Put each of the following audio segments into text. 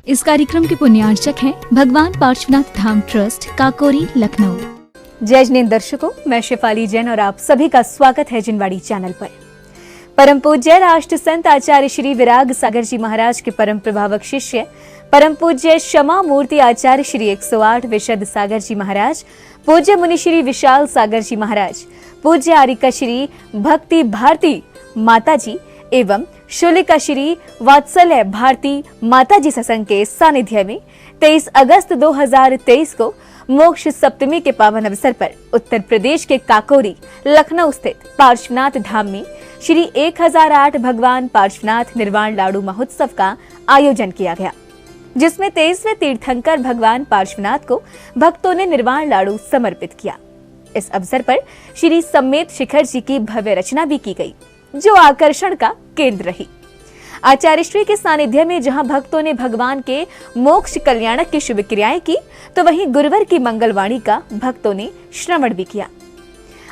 इस कार्यक्रम के पुण्यार्चक हैं भगवान पार्श्वनाथ धाम ट्रस्ट, काकोरी, लखनऊ। जय जिनेंद्र दर्शकों, मैं शेफाली जैन और आप सभी का स्वागत है जिनवाड़ी चैनल पर। परम पूज्य राष्ट्र संत आचार्य श्री विराग सागर जी महाराज के परम प्रभावक शिष्य परम पूज्य क्षमा मूर्ति आचार्य श्री 108 विशद सागर जी महाराज, पूज्य मुनि श्री विशाल सागर जी महाराज, पूज्य आरिका श्री भक्ति भारती माता जी एवं शुलिका श्री वात्सल्य भारती माता जी सत्संग के सानिध्य में 23 अगस्त 2023 को मोक्ष सप्तमी के पावन अवसर पर उत्तर प्रदेश के काकोरी, लखनऊ स्थित पार्श्वनाथ धाम में श्री 1008 भगवान पार्श्वनाथ निर्वाण लाडू महोत्सव का आयोजन किया गया, जिसमें 23वें तीर्थंकर भगवान पार्श्वनाथ को भक्तों ने निर्वाण लाडू समर्पित किया। इस अवसर पर श्री समेत शिखर जी की भव्य रचना भी की गई, जो आकर्षण का केंद्र रही। आचार्य श्री के सानिध्य में जहां भक्तों ने भगवान के मोक्ष कल्याणक की शुभ क्रियाएं की, तो वहीं गुरुवर की मंगलवाणी का भक्तों ने श्रवण भी किया।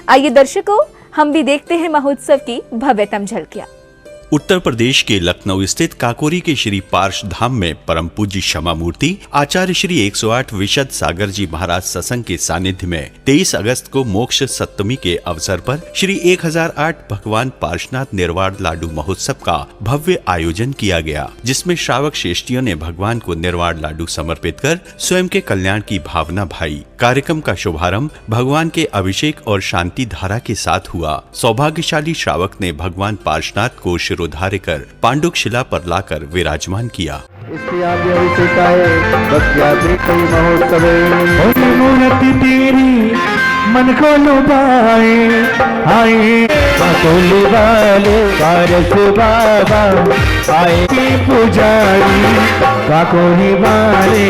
आइए दर्शकों, हम भी देखते हैं महोत्सव की भव्यतम झलकियां। उत्तर प्रदेश के लखनऊ स्थित काकोरी के श्री पार्श्व धाम में परम पूज्य क्षमा मूर्ति आचार्य श्री 108 विशद सागर जी महाराज सत्संग के सानिध्य में 23 अगस्त को मोक्ष सप्तमी के अवसर पर श्री 1008 भगवान पार्श्वनाथ निर्वाण लाडू महोत्सव का भव्य आयोजन किया गया, जिसमें श्रावक श्रेष्ठियों ने भगवान को निर्वाण लाडू समर्पित कर स्वयं के कल्याण की भावना भाई। कार्यक्रम का शुभारंभ भगवान के अभिषेक और शांति धारा के साथ हुआ। सौभाग्यशाली श्रावक ने भगवान पार्श्वनाथ को शिरोधार्य कर पांडुक शिला पर लाकर विराजमान किया। मन को लुभाए आए पारस बाबा आए पुजारी काकोरी वाले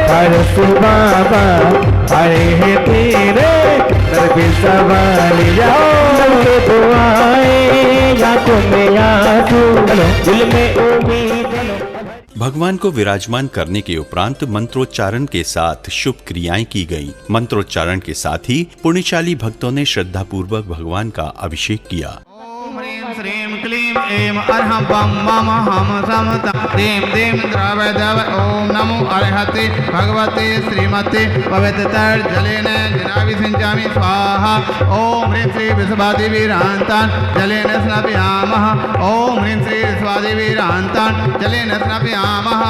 पारस बाबा आए हैं तेरे दर पे सवाल जाओ तो आए आंखों में आंसू दिल में उम्मीद। भगवान को विराजमान करने के उपरांत मंत्रोच्चारण के साथ शुभ क्रियाएं की गयी। मंत्रोच्चारण के साथ ही पुण्यशाली भक्तों ने श्रद्धा पूर्वक भगवान का अभिषेक किया। श्रीम क्लीम एम अर्हं बम मम हम समता देम देम द्रव दव ओम नमो अर्हते भगवते श्रीमते पवित्रतर जलेन जनाभिषिञ्चामि स्वाहा। ओम ह्रीं श्री विश्वादिवीरान्तान् जलेन स्नापयामः। ओम ह्रीं श्री विश्वादिवीरान्तान् जलेन स्नापयामः।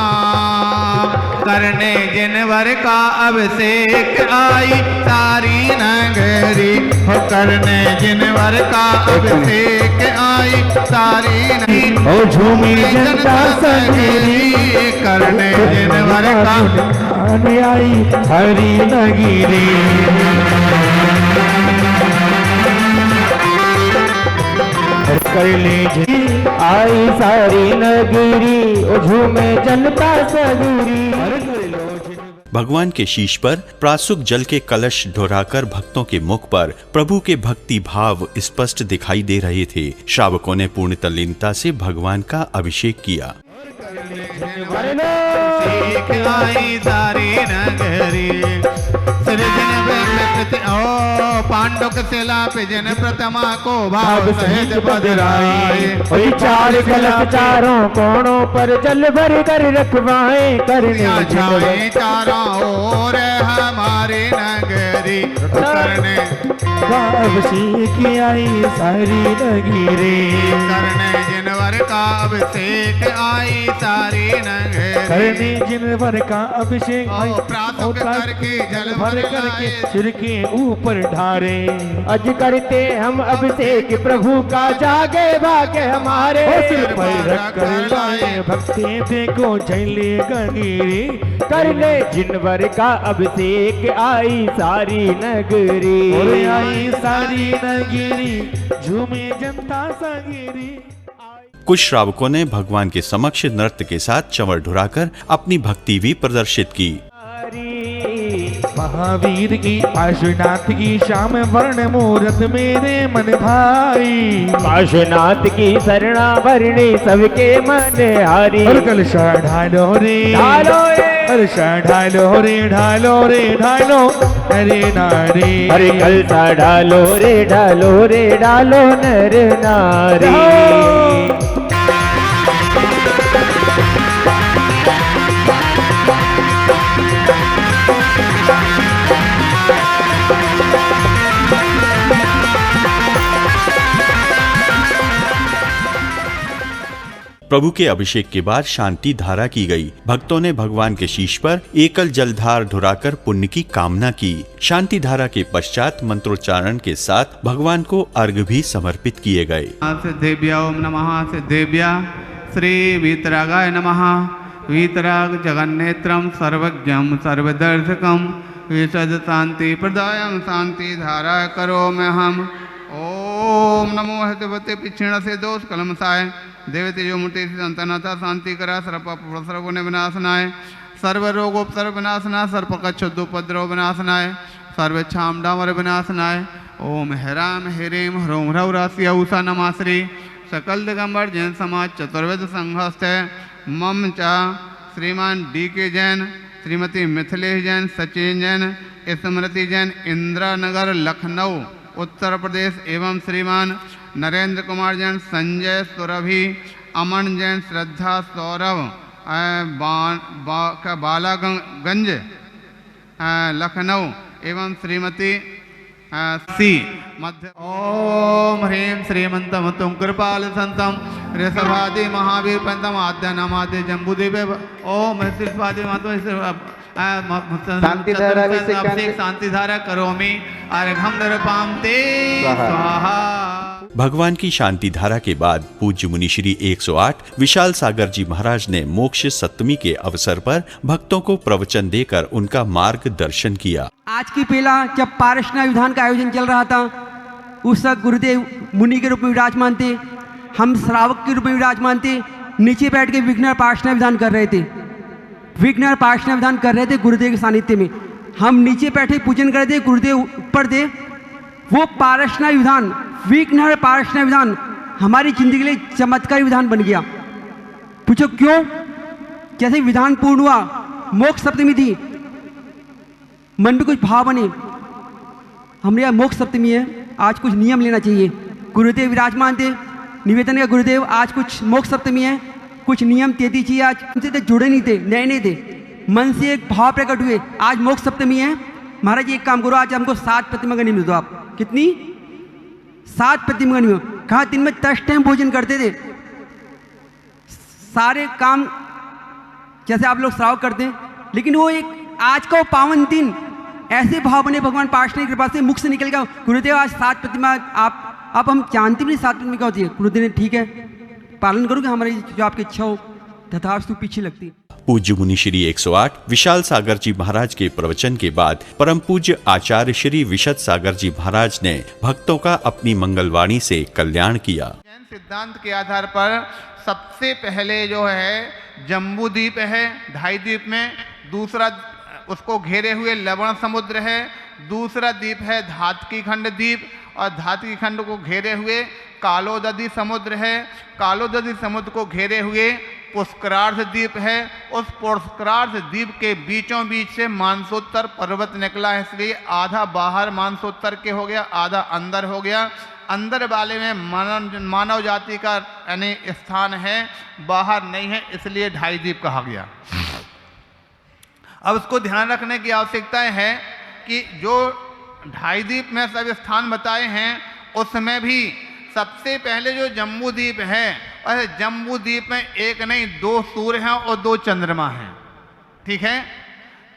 करने जिनवर का अभिषेक आई सारी नगरी हो, करने जिनवर का अभिषेक आई सारी नगरी ओ झूमी जनता सगरी करने जिनवर का आई सारी नगरी। कर ले आई सारी नगरी ओ झूमे जनता सगरी। भगवान के शीश पर प्रासुक जल के कलश ढोराकर भक्तों के मुख पर प्रभु के भक्ति भाव स्पष्ट दिखाई दे रहे थे। श्रावकों ने पूर्ण तल्लीनता से भगवान का अभिषेक किया। पांडुक शिला पे जन प्रतिमा को भाव सहित बदराए। चार कलश चारों कोणों पर जल भर कर रखवाए करने चारों ओर हमारी नगरी करने अभिषेक आई सारी नगरी। करने जिनवर का अभिषेक आई सारी नगरी। करने जिनवर का अभिषेक प्रातः करके जल भर करके सिर के ऊपर ढारे। अज करते हम अभिषेक प्रभु का जागे भागे हमारे। सिर पर रख कर लाए भक्ति देखो झैले गंगीरी। करने जिनवर का अभिषेक आई सारी नगरी। आई सारी नगरी झूमे जनता संगीरी। कुछ श्रावकों ने भगवान के समक्ष नृत्य के साथ चंवर ढुराकर अपनी भक्ति भी प्रदर्शित की। महावीर की पार्श्वनाथ की श्याम वर्ण मूरत मेरे मन भाई। पार्श्वनाथ की शरणा वरणी सबके मन हारी। कलशा ढालो रे ढालो कलशा ढालो रे ढालो रे ढालो नरे नारी। अरे कलशा ढालो रे ढालो रे ढालो नर नारी। प्रभु के अभिषेक के बाद शांति धारा की गई। भक्तों ने भगवान के शीश पर एकल जलधार ढुराकर पुण्य की कामना की। शांति धारा के पश्चात मंत्रोच्चारण के साथ भगवान को अर्घ्य भी समर्पित किए गए। सिद्धेभ्य ओम नमः सिद्धेभ्य श्री वीतरागाय नमः। वीतराग जगन्नेत्रम सर्वज्ञम सर्वदर्शकम विशद शांति प्रदायं शांति धारा करो में हम। ओम नमो हृदयवते पिछिण से दोष कलमसाय देवते जो मूर्ति संतनता शांति करा सर्व विनाशनाय सर्व रोगोपसर्व विनाशनाय सर्प कच्छुद्दोपद्रव विनाशनाय सर्व छाम डामर विनाशनाय। ओम हेराम हेरेम ह्रोम ह्रव राशि औषा नमाश्री सकल दिगंबर जैन समाज चतुर्वेद संघस्थ मम चा श्रीमान D.K. जैन, श्रीमती मिथिलेश जैन, सचिन जैन, स्मृति जैन, इंदिरा नगर लखनऊ उत्तर प्रदेश एवं श्रीमान नरेंद्र कुमार जैन, संजय सुरभि, अमन जैन, श्रद्धा सौरभ बालागंज लखनऊ एवं श्रीमती सी मध्य। ओम ह्रीं श्रीमंतम तुम कृपाल संतम ऋषभादि महावीर पंतम आद्य नामाद्य जम्बूदेव। ओम ऋषभादि शांति धारा करोमि अर्घम नरपाम ते स्वाहा। भगवान की शांति धारा के बाद पूज्य मुनि श्री 108 विशाल सागर जी महाराज ने मोक्ष सप्तमी के अवसर पर भक्तों को प्रवचन देकर उनका मार्गदर्शन किया। आज की पहला जब पारसना विधान का आयोजन चल रहा था उस वक्त गुरुदेव मुनि के रूप में विराजमान थे, हम श्रावक के रूप में विराजमान थे। नीचे बैठ के विघ्न पारसना विधान कर रहे थे, विघ्न पारसना विधान कर रहे थे गुरुदेव के सानिध्य में। हम नीचे बैठे पूजन कर रहे थे, गुरुदेव ऊपर थे। वो पारसना विधान विघ्न पारसना विधान हमारी जिंदगी के लिए चमत्कारी विधान बन गया। पूछो क्यों? जैसे विधान पूर्ण हुआ, मोक्ष सप्तमी थी, मन में कुछ भाव बने, हमने यहाँ मोक्ष सप्तमी है, आज कुछ नियम लेना चाहिए। गुरुदेव विराजमान थे, निवेदन का गुरुदेव आज कुछ मोक्ष सप्तमी है, कुछ नियम दे दीजिए। आज उनसे तो जुड़े नहीं थे, नए नए थे, मन से एक भाव प्रकट हुए, आज मोक्ष सप्तमी है, महाराज जी एक काम करो, आज हमको 7 प्रतिमा का नियम दो। आप कितनी? 7 प्रतिमा का नियम। कहा दिन में 10 टाइम भोजन करते थे, सारे काम जैसे आप लोग श्रावक करते हैं, लेकिन वो एक आज का वो पावन दिन ऐसे भाव बने भगवान पार्षद की कृपा से मुख से निकल गया। गुरुदेव आज 7 प्रतिमा आप हम जानते भी नहीं 7 प्रतिमा क्या होती है। गुरुदेव ने ठीक है पालन करोगे, हमारी जो आपकी इच्छा हो तथास्तु पीछे लगती है। पूज्य मुनि श्री 108 विशाल सागर जी महाराज के प्रवचन के बाद परम पूज्य आचार्य श्री विशद सागर जी महाराज ने भक्तों का अपनी मंगलवाणी से कल्याण किया। जैन सिद्धांत के आधार पर सबसे पहले जो है जम्बू द्वीप है, 2.5 द्वीप में, दूसरा उसको घेरे हुए लवण समुद्र है, दूसरा द्वीप है धातकी खंड द्वीप और धातकी खंड को घेरे हुए कालोदधी समुद्र है, कालोदधी समुद्र को घेरे हुए पुष्करार्ध द्वीप है। उस पुष्करार्ध द्वीप के बीचों बीच से मानसोत्तर पर्वत निकला है, इसलिए आधा बाहर मानसोत्तर के हो गया, आधा अंदर हो गया। अंदर वाले में मानव जाति का यानी स्थान है, बाहर नहीं है, इसलिए 2.5 द्वीप कहा गया। अब उसको ध्यान रखने की आवश्यकता है कि जो 2.5 द्वीप में सब स्थान बताए हैं उसमें भी सबसे पहले जो जम्बू द्वीप है, और जम्बू द्वीप में एक नहीं 2 सूर्य हैं और 2 चंद्रमा हैं, ठीक है।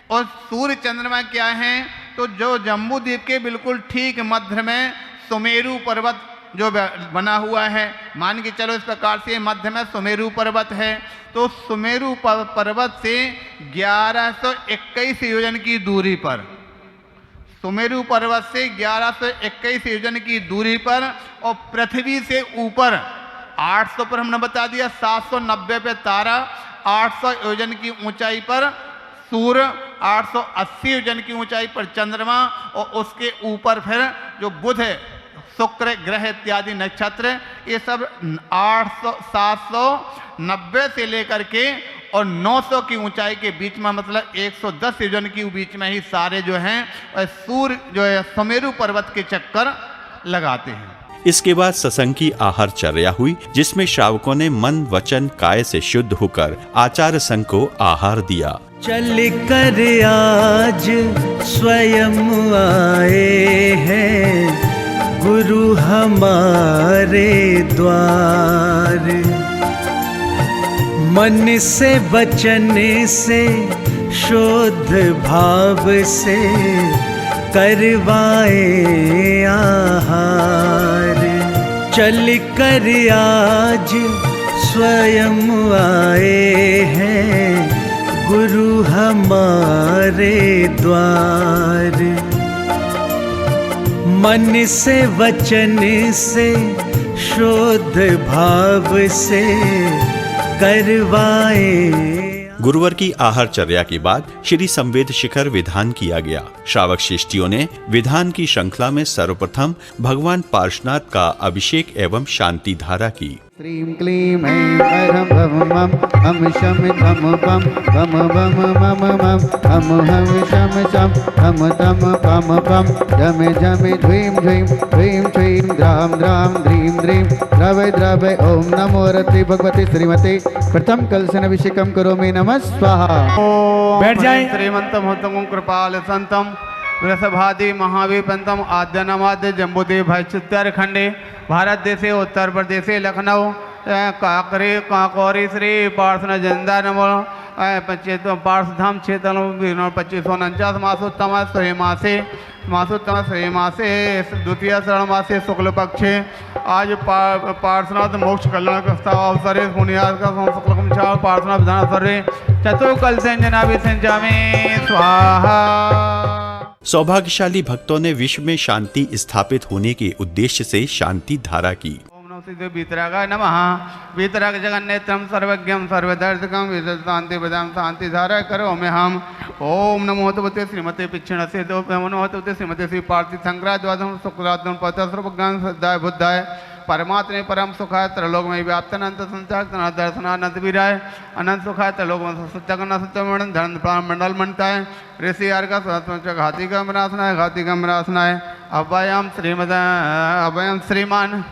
और सूर्य चंद्रमा क्या हैं? तो जो जम्बू द्वीप के बिल्कुल ठीक मध्य में सुमेरु पर्वत जो बना हुआ है, मान के चलो इस प्रकार से मध्य में सुमेरु पर्वत है, तो सुमेरु पर्वत से 1121 योजन की दूरी पर, सुमेरु पर्वत से 1121 योजन की दूरी पर, और पृथ्वी से ऊपर 800 पर हमने बता दिया, 790 पे तारा, 800 योजन की ऊंचाई पर सूर्य, 880 योजन की ऊंचाई पर चंद्रमा, और उसके ऊपर फिर जो बुध है, शुक्र ग्रह इत्यादि नक्षत्र, ये सब 800 790 से लेकर के और 900 की ऊंचाई के बीच में, मतलब 110 योजन की बीच में ही सारे जो हैं सूर्य जो है सुमेरु पर्वत के चक्कर लगाते हैं। इसके बाद सत्संग की आहार चर्या हुई, जिसमें श्रावकों ने मन वचन काया से शुद्ध होकर आचार्य संघ को आहार दिया। चल कर आज स्वयं आए हैं गुरु हमारे द्वार, मन से वचन से शुद्ध भाव से करवाए आहार। चल कर आज स्वयं आए हैं गुरु हमारे द्वार। मन से वचन से शुद्ध भाव से करवाए। गुरुवर की आहारचर्या के बाद श्री संवेद शिखर विधान किया गया। श्रावक शिष्टियों ने विधान की श्रृंखला में सर्वप्रथम भगवान पार्श्वनाथ का अभिषेक एवं शांति धारा की। श्रीं क्लीं ऐं ऐं भम मम हम शम धम पम भम भम मम मम हम शम शम हम तम पम पम झम झम ध्वीं ध्वीं ह्रीं श्रीं द्रां द्रां ध्रीं ध्रीं द्रवय द्रवय ओम नमो रति भगवती श्रीमती प्रथम कलशन अभिषेकम करोमि नमः स्वाहा। बैठ जाएं। श्रीमंतम होतम कृपाल संतम वृषभादि महावीर पंतम आद्य नमाद्य जम्बूदेव भैचित्तर खंडे भारत देशे उत्तर प्रदेशे लखनऊ काकरे काकोरी श्री पार्श्वनाथ जंदा नमो पार्श्वधाम क्षेत्र 2549 मासोत्तम श्री मासे द्वितीय शरण मासे शुक्ल पक्षे आज पार्श्वनाथ मोक्ष कल्याण प्रस्ताव अवसरे पुण्याद का शुक्ल पार्श्वनाथ विधान अवसरे चतुर्कल से जनाभि संजामे स्वाहा। सौभाग्यशाली भक्तों ने विश्व में शांति स्थापित होने के उद्देश्य से शांति धारा की। ओम नमो सिद्धे वीतरागाय नमः। वीतराग जगन्नेत्रम सर्वज्ञम सर्वदर्शकम विदत शांति प्रदान शांति धारा करो में हम। ओम नमो भगवते श्रीमते पिक्षण से दो नमो भगवते श्रीमते श्री पार्थिव संग्राद्वादम शुक्राद्वम पत्र सर्वज्ञान सदाय बुद्धाय परमात्मे परम सुखाय त्रलोक में व्याप्त अनंत संचार दर्शनानंद विराय अनंत सुखाय त्रलोक में सत्यगण सत्यमण धन प्राण मंडल मंडताय ऋषि अर्घ घाती का मरासनाय घाती का मरासनाय अभयम अभयम श्रीमान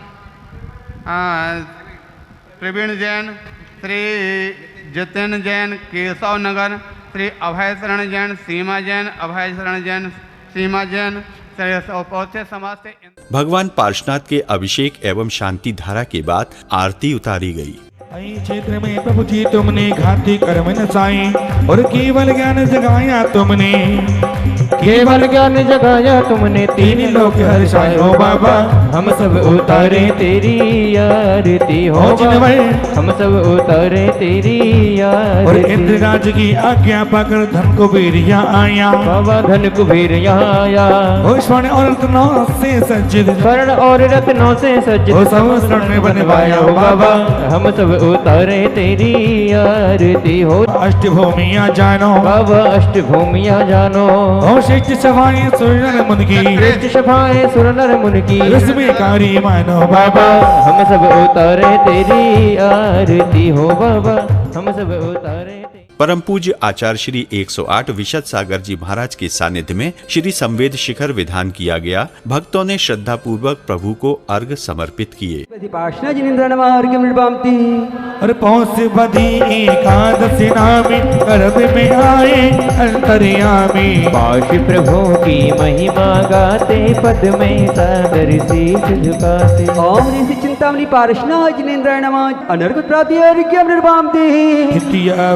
प्रवीण जैन श्री जतिन जैन केशव नगर श्री अभय शरण जैन सीमा जैन अभय शरण जैन सीमा जैन समाज से। भगवान पार्श्वनाथ के अभिषेक एवं शांति धारा के बाद आरती उतारी गई। क्षेत्र में प्रभु जी तुमने घाती कर्म नसाए और केवल ज्ञान जगाया तुमने, केवल ज्ञान जगाया तुमने, तीन लोक हर्षाए हो बाबा। हम सब उतारे तेरी आरती हो बाबा, हम सब उतारे तेरी आरती। और इंद्रराज की आज्ञा पाकर धन कुबेरिया आया बाबा, धन कुबेरिया आया। ओ स्वर्ण और रत्नों से सज्जित, स्वर्ण और रत्नों से सज्जित, ओ सब स्वर्ण में बनवाया हो बाबा। हम सब उतारे तेरी आरती हो। अष्टभूमिया जानो बाबा, अष्टभूमिया जानो। ओ श्रेष्ठ सभाएं सुर नर मुनि की, श्रेष्ठ सभाएं सुर नर मुनि की, रस्में कारी मानो बाबा। हम सब उतारे तेरी आरती हो बाबा, हम सब उतारे। परम पूज्य आचार्य श्री 108 विशद सागर जी महाराज के सानिध्य में श्री संवेद शिखर विधान किया गया। भक्तों ने श्रद्धा पूर्वक प्रभु को अर्घ समर्पित किए। और पहुँच बधी एकादशी नामी गर्भ में आए अंतर्यामी। पाश प्रभु की महिमा गाते, पद में सादर शीश झुकाते। ओम ऋषि चिंतामणि पार्श्वनाथ जिनेन्द्राय नमः। अनर्घ प्राप्ति अर्घ्यम निर्वामते।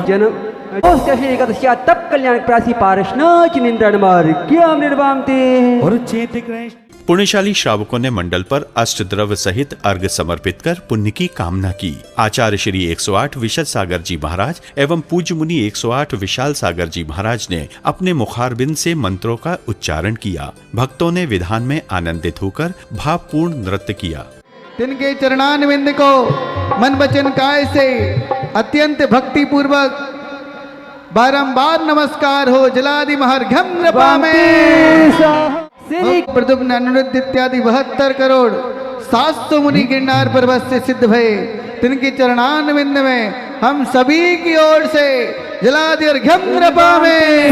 जन्म एकादशी तप कल्याण प्रासी पार्श्वनाथ जिनेन्द्राय नमः अर्घ्यम निर्वामते। और चेत पुण्यशाली श्रावकों ने मंडल पर अष्टद्रव्य सहित अर्घ समर्पित कर पुण्य की कामना की। आचार्य श्री 108 विशद सागर जी महाराज एवं पूज्य मुनि 108 विशाल सागर जी महाराज ने अपने मुखारबिंद से मंत्रों का उच्चारण किया। भक्तों ने विधान में आनंदित होकर भावपूर्ण नृत्य किया। तिनके चरणारविंद को मन वचन काय से अत्यंत भक्ति पूर्वक बारंबार नमस्कार हो। जलादि महर्घम नृपा में प्रदुम्न अनुरुद्ध इत्यादि 72 करोड़ 700 मुनि गिरनार पर्वत से सिद्ध भये। तिनके चरणारविंद में हम सभी की ओर से जलादि अर्घ्यम नृपा में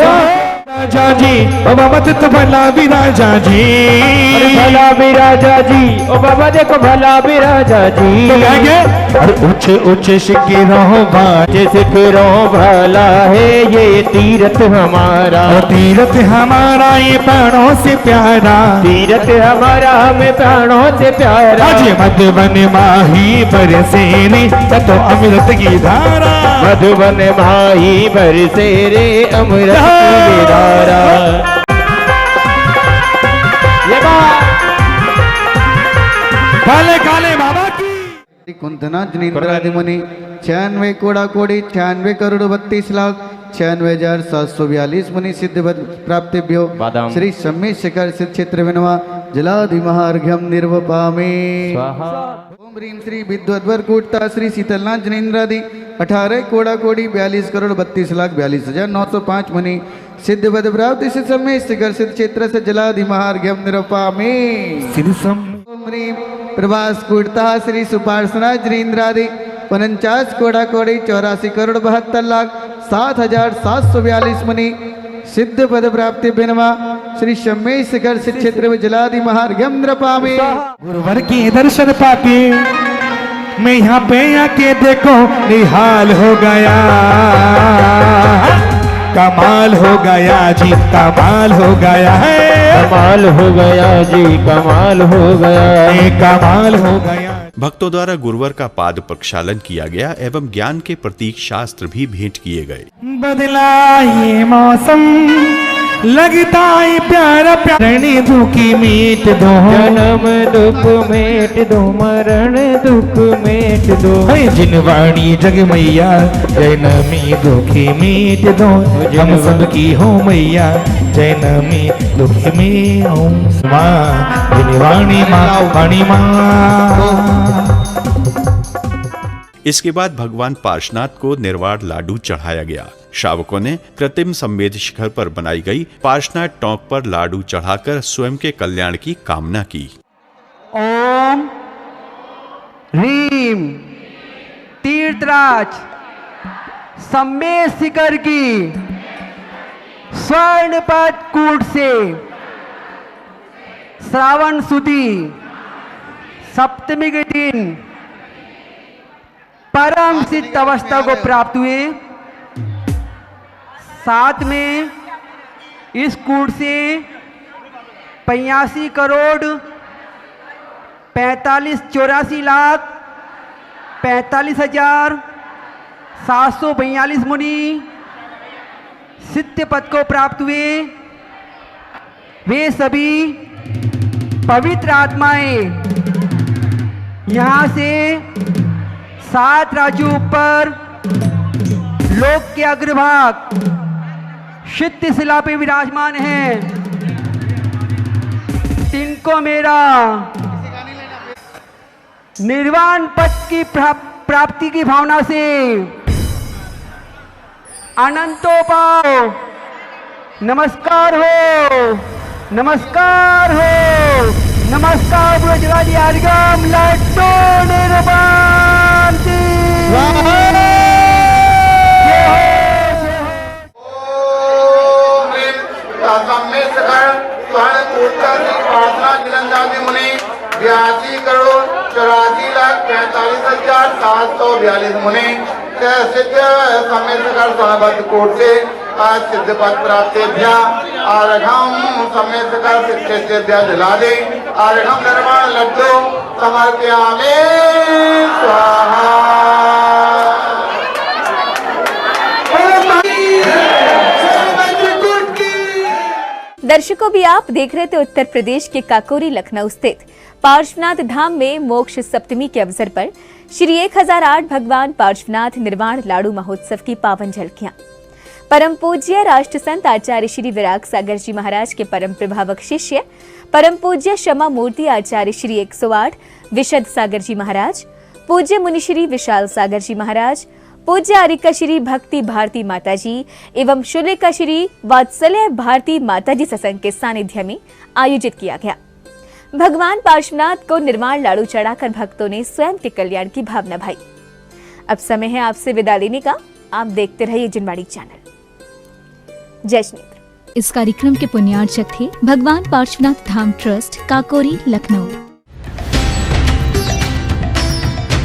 राजा जी ओ बाबा तो भला भी राजा जी, अरे भला भी राजा जी, ओ बाबा देखो भला भी राजा जी। तो क्या क्या और ऊंचे ऊंचे शिखरों जैसे शिखरों भला है ये तीरथ हमारा, तीरथ हमारा ये प्राणों से प्यारा, तीरथ हमारा हमें प्राणों से प्यारा। आज मधुबन माही बरसे रे तो अमृत की धारा, मधुबन माही बरसे रे अमृत की धारा। ये काले काले बाबा की कुंतनाथ निंद्रादि मुनि 96 कोड़ा कोड़ी 96 करोड़ 32 लाख 96,742 मुनि सिद्ध प्राप्तिभ्यो श्री सम्य शिखर सिद्ध क्षेत्र विनवा जलादि महार्घ्यम निर्वपामे। ओम ह्रीम श्री विद्वद्वर कूटता श्री शीतलनाथ जनेन्द्रादि 18 कोड़ा कोड़ी 42 करोड़ 32 लाख 42,905 मुनि सिद्ध पद प्राप्ति से समय शिखर सिद्ध क्षेत्र से जलादि महार्घ्यम निर्वपामे। ओम ह्रीम प्रभास कूटता श्री सुपार्शना जनेन्द्रादि 49 कोड़ा कोड़ी 84 करोड़ 72 लाख 7,742 मुनि सिद्ध पद प्राप्ति बिनवा श्री शम्य शिखर सिद्ध क्षेत्र में जलादि महार्घ्यम नृपामे। गुरुवर के दर्शन पाके मैं यहाँ पे आके देखो निहाल हो गया, कमाल हो गया जी, कमाल हो गया है, कमाल हो गया जी, कमाल हो गया, कमाल हो गया। भक्तों द्वारा गुरुवर का पाद प्रक्षालन किया गया एवं ज्ञान के प्रतीक शास्त्र भी भेंट किए गए। बदला ये मौसम लगता है प्यारा प्यारा, दुखी मीट दो जन्म दुख मेट दो, मरण दुख मेट दो, जिनवाणी जग मैया जैनमी दुखी मीट दो, हम सबकी हो मैया जैनमी दुखी में ओम माँ जिनवाणी माँ वाणी माँ। इसके बाद भगवान पार्श्वनाथ को निर्वाण लाडू चढ़ाया गया। श्रावकों ने कृत्रिम संवेद शिखर पर बनाई गई पार्श्वनाथ टोंक पर लाडू चढ़ाकर स्वयं के कल्याण की कामना की। ओम ह्रीम तीर्थराज सम्य शिखर की स्वर्णपद कूट से श्रावण सुदी सप्तमी के दिन परम सिद्ध अवस्था को प्राप्त हुए। साथ में इस कूट से 85 करोड़ 84 लाख 45,742 मुनि सिद्ध पद को प्राप्त हुए। वे सभी पवित्र आत्माएं यहाँ से 7 राज्यों पर लोक के अग्रभाग सिद्ध शिला पे विराजमान हैं। तिनको मेरा निर्वाण पद की प्राप्ति की भावना से अनंतोपाओ नमस्कार हो, नमस्कार हो, नमस्कार ब्रजराजी अर्घ्यम लड्डू निर्वाणति। मुनि 82 करोड़ 84 लाख 45,742 मुनि सिद्ध समय सोनाबद्ध कोट से सिद्ध पद प्राप्तेभ्य आर्घम समय शिक्षेभ्य जलादे आर्घम निर्माण लड्डू समर्पयामि स्वाहा। दर्शकों भी आप देख रहे थे उत्तर प्रदेश के काकोरी लखनऊ स्थित पार्श्वनाथ धाम में मोक्ष सप्तमी के अवसर पर श्री 1008 भगवान पार्श्वनाथ निर्वाण लाडू महोत्सव की पावन झलकियां। परम पूज्य राष्ट्र संत आचार्य श्री विराग सागर जी महाराज के परम प्रभावक शिष्य परम पूज्य क्षमा मूर्ति आचार्य श्री 108 विशद सागर जी महाराज, पूज्य मुनि श्री विशाल सागर जी महाराज, पूज्य आरिका श्री भक्ति भारती माताजी एवं शुलिका श्री वात्सल्य भारती माताजी सत्संग के सानिध्य में आयोजित किया गया। भगवान पार्श्वनाथ को निर्वाण लाडू चढ़ाकर भक्तों ने स्वयं के कल्याण की भावना भाई। अब समय है आपसे विदा लेने का। आप देखते रहिए जिनवाड़ी चैनल। जय श्री। इस कार्यक्रम के पुण्यार्चक थे भगवान पार्श्वनाथ धाम ट्रस्ट, काकोरी, लखनऊ।